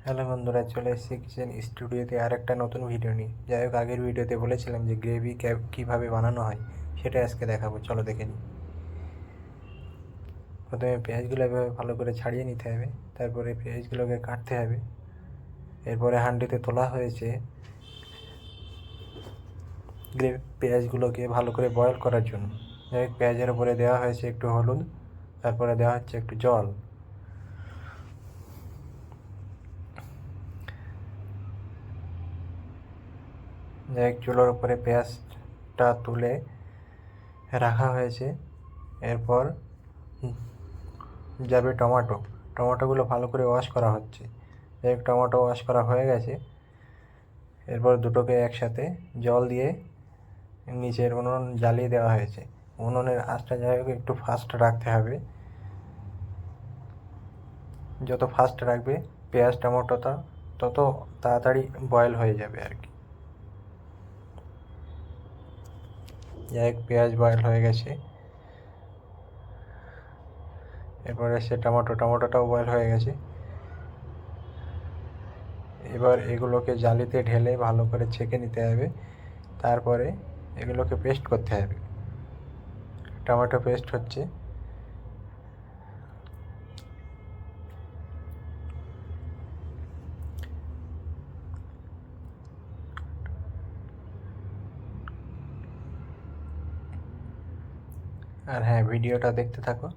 Hello বন্ধুরা, চলে এসেছি কিচেন স্টুডিওতে আর একটা নতুন ভিডিও নিয়ে। যাই হোক, আগের ভিডিওতে বলেছিলাম যে গ্রেভি কীভাবে বানানো হয় সেটা আজকে দেখাবো। চলো দেখে নিই। প্রথমে পেঁয়াজগুলো এভাবে ভালো করে ছাড়িয়ে নিতে হবে, তারপরে পেঁয়াজগুলোকে কাটতে হবে। এরপরে হাঁড়িতে তোলা হয়েছে পেঁয়াজগুলোকে ভালো করে বয়েল করার জন্য। যাই হোক, পেঁয়াজের উপরে দেওয়া হয়েছে একটু হলুদ, তারপরে দেওয়া হচ্ছে একটু জল। যাই হোক, চুলোর উপরে পেঁয়াজটা তুলে রাখা হয়েছে। এরপর যাবে টমেটোগুলো ভালো করে ওয়াশ করা হচ্ছে। এক টমেটো ওয়াশ করা হয়ে গেছে। এরপর দুটোকে একসাথে জল দিয়ে নিচের উনুন জ্বালিয়ে দেওয়া হয়েছে। উনুনের আঁচটা যাই হোক একটু ফাস্ট রাখতে হবে। যত ফাস্ট রাখবে পেঁয়াজ টমেটোটা তত তাড়াতাড়ি বয়েল হয়ে যাবে আর কি। যাই হোক, পেঁয়াজ বয়েল হয়ে গেছে। এরপর এসে টমেটোটাও বয়েল হয়ে গেছে। এবার এগুলোকে জালিতে ঢেলে ভালো করে ছেঁকে নিতে হবে। তারপরে এগুলোকে পেস্ট করতে হবে। টমেটো পেস্ট হচ্ছে। আর হ্যাঁ, ভিডিওটা দেখতে থাকো।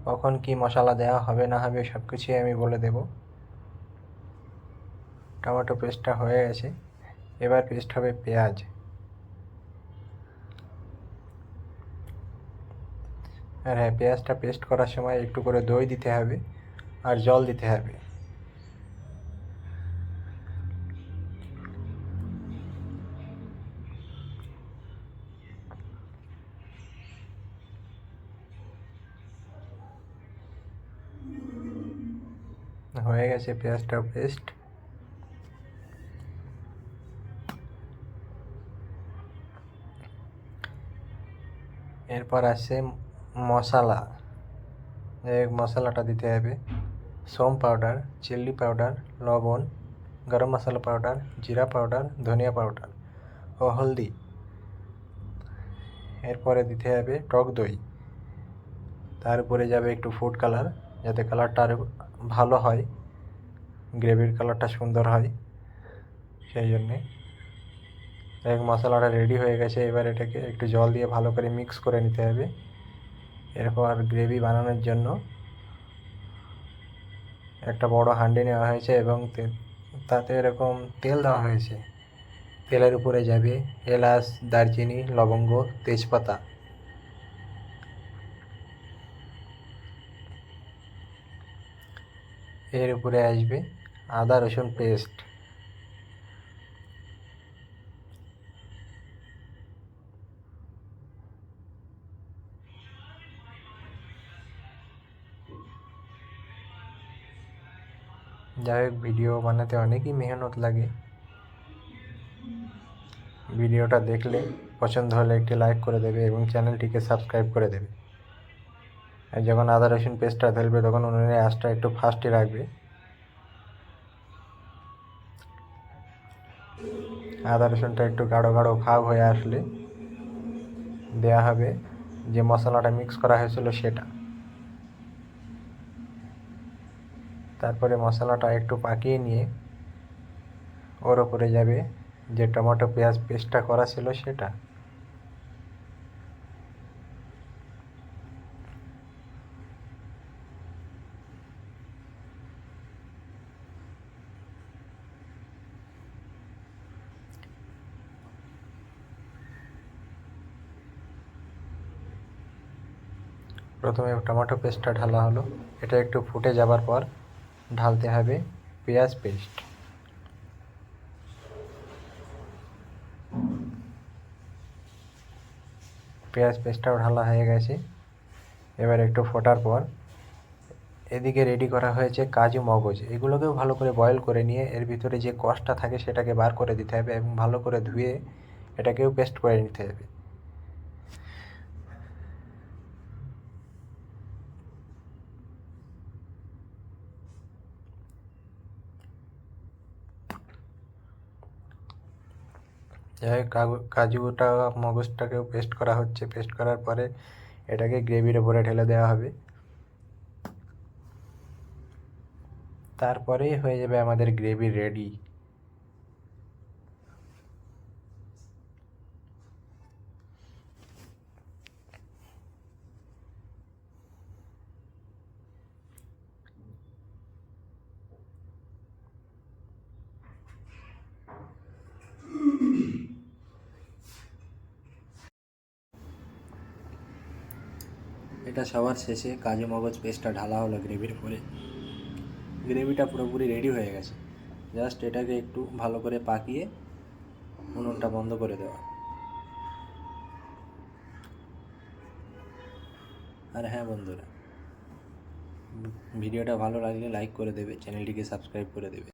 কখন কি মশলা দেওয়া হবে না হবে সব কিছুই আমি বলে দেব। টমেটো পেস্টটা হয়ে গেছে। এবার পেস্ট হবে পেঁয়াজ। আর হ্যাঁ, পেঁয়াজটা পেস্ট করার সময় একটু করে দই দিতে হবে আর জল দিতে হবে। হয়ে গেছে পেঁয়াজটা পেস্ট। এরপর আসছে মশলা। মশলাটা দিতে হবে সোম পাউডার, চিলি পাউডার, লবণ, গরম মশলা পাউডার, জিরা পাউডার, ধনিয়া পাউডার ও হলদি। এরপরে দিতে হবে টক দই। তার উপরে যাবে একটু ফুড কালার, যাতে কালারটা আরও ভালো হয়, গ্রেভির কালারটা সুন্দর হয় সেই জন্যে। এক মশলাটা রেডি হয়ে গেছে। এবার এটাকে একটু জল দিয়ে ভালো করে মিক্স করে নিতে হবে। এরপর গ্রেভি বানানোর জন্য একটা বড় হাঁড়ি নেওয়া হয়েছে এবং তাতে এরকম তেল দেওয়া হয়েছে। তেলের উপরে যাবে এলাচ, দারচিনি, লবঙ্গ, তেজপাতা। এর উপরে আসবে আদা রসুন পেস্ট। যাই হোক, ভিডিও বানাতে অনেকই মেহনত লাগে। ভিডিওটা দেখলে পছন্দ হলে একটি লাইক করে দেবে এবং চ্যানেলটিকে সাবস্ক্রাইব করে দেবে। আর যখন আদা রসুন পেস্টটা ঢেলবে তখন উনুনের আঁচটা একটু ফাস্টই রাখবে। আদা রসুনটা একটু গাঢ় গাঢ় ভাব হয়ে আসলে দেওয়া হবে যে মশলাটা মিক্স করা হয়েছিল সেটা। তারপরে মশলাটা একটু পাকিয়ে নিয়ে ওর ওপরে যাবে যে টমেটো পেঁয়াজ পেস্টটা করা ছিল সেটা। প্রথমে টমেটো পেস্টটা ঢালা হলো। এটা একটু ফুটে যাবার পর ঢালতে হবে পেঁয়াজ পেস্ট। পেঁয়াজ পেস্টটাও ঢালা হয়ে গেছে। এবার একটু ফোটার পর এদিকে রেডি করা হয়েছে কাজু মগজ। এগুলোকেও ভালো করে বয়েল করে নিয়ে এর ভিতরে যে কষটা থাকে সেটাকে বার করে দিতে হবে এবং ভালো করে ধুয়ে এটাকেও পেস্ট করে নিতে হবে। যাই হোক, কাজুটা মগজটাকেও পেস্ট করা হচ্ছে। পেস্ট করার পরে এটাকে গ্রেভির ওপরে ঢেলে দেওয়া হবে। তারপরেই হয়ে যাবে আমাদের গ্রেভি রেডি। এটা সবার শেষে কাজু মগজ পেস্টটা ঢালা হলো গ্রেভির উপরে। গ্রেভিটা পুরোপুরি রেডি হয়ে গেছে। জাস্ট এটাকে একটু ভালো করে পাকিয়ে উনুনটা বন্ধ করে দেওয়া। আর হ্যাঁ বন্ধুরা, ভিডিওটা ভালো লাগলে লাইক করে দেবে, চ্যানেলটিকে সাবস্ক্রাইব করে দেবে।